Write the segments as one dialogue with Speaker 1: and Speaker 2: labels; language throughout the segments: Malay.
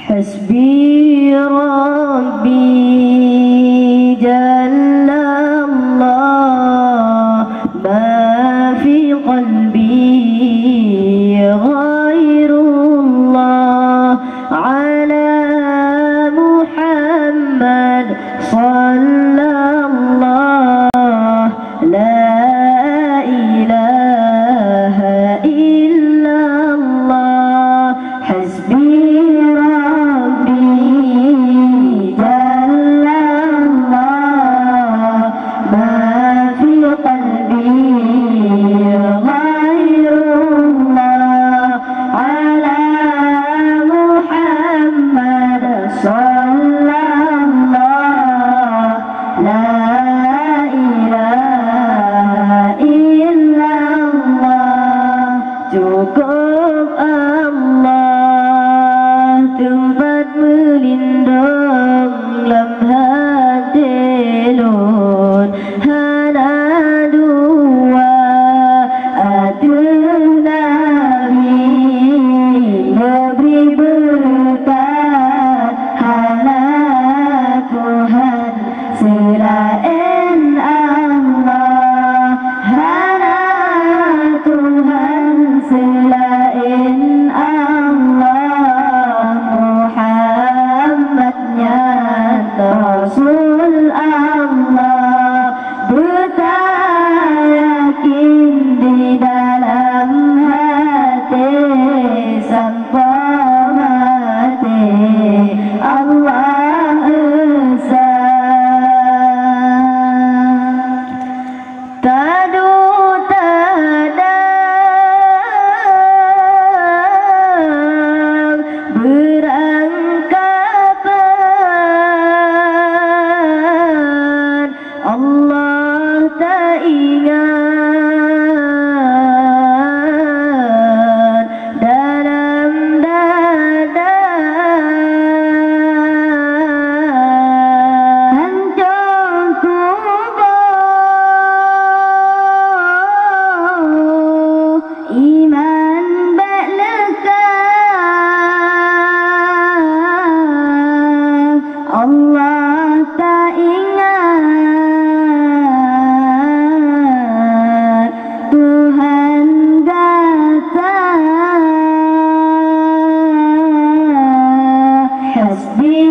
Speaker 1: حسبي ربي جل الله ما في قلبي غير الله على محمد صلى الله لا إله إلا الله حسبي cukup Allah tempat melindung lam hati lun hana dua aduh Nabi lebih berkat hana Tuhan selain Allah hana Tuhan selain Allah Muhammadnya Rasul Allah bertayakin di dalam hati sampai mati Allah Esa tadu tada Allah tak ingat dalam dada hancur kubur iman berlekat Allah tak ingat Tuhan datang Hasbi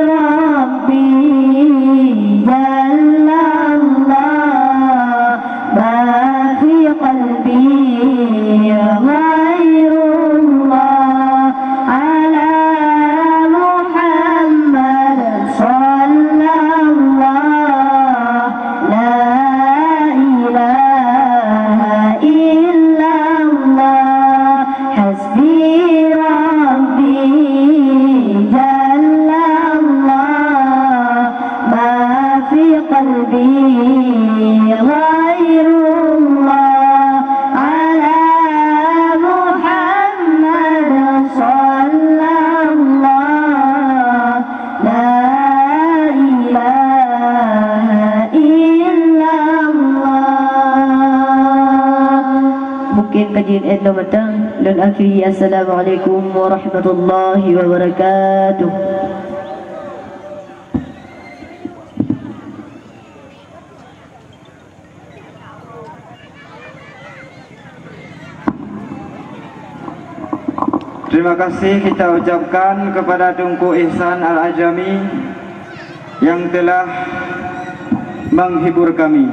Speaker 1: Rabbi Jalla Allah ma fi qalbi ghairullah ala Muhammad sallallahu la ilaha illallah hasbi rabbi jalla Allah ma fi qalbi ghairullah ala Muhammad sallallahu la ilaha illallah. Mungkin kajian Ed Lamatang dan akhiri assalamualaikum warahmatullahi wabarakatuh.
Speaker 2: Terima kasih kita ucapkan kepada Tunku Ihsan Al-Ajami yang telah menghibur kami.